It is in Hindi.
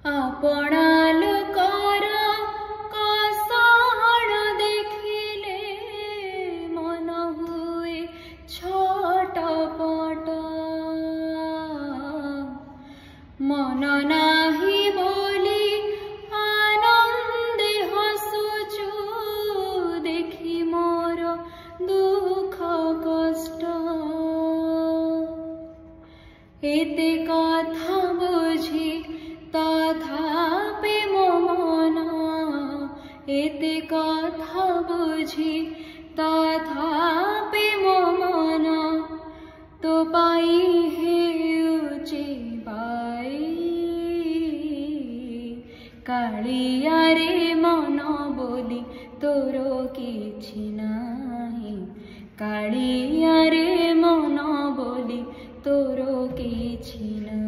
आपणा लोकर कषण देखिले मन हुए छटपट मन नाही बोली आनंदे हसुचु देखि मोर दुख कष्ट एते कथा बुझी तथापि मो मन एते कथा बुझी तथापि मो मन तो पाई हेउचे बाई कालिया रे मन बोली तोर किछि नाही कालिया रे मन बोली तोर किछि नाही।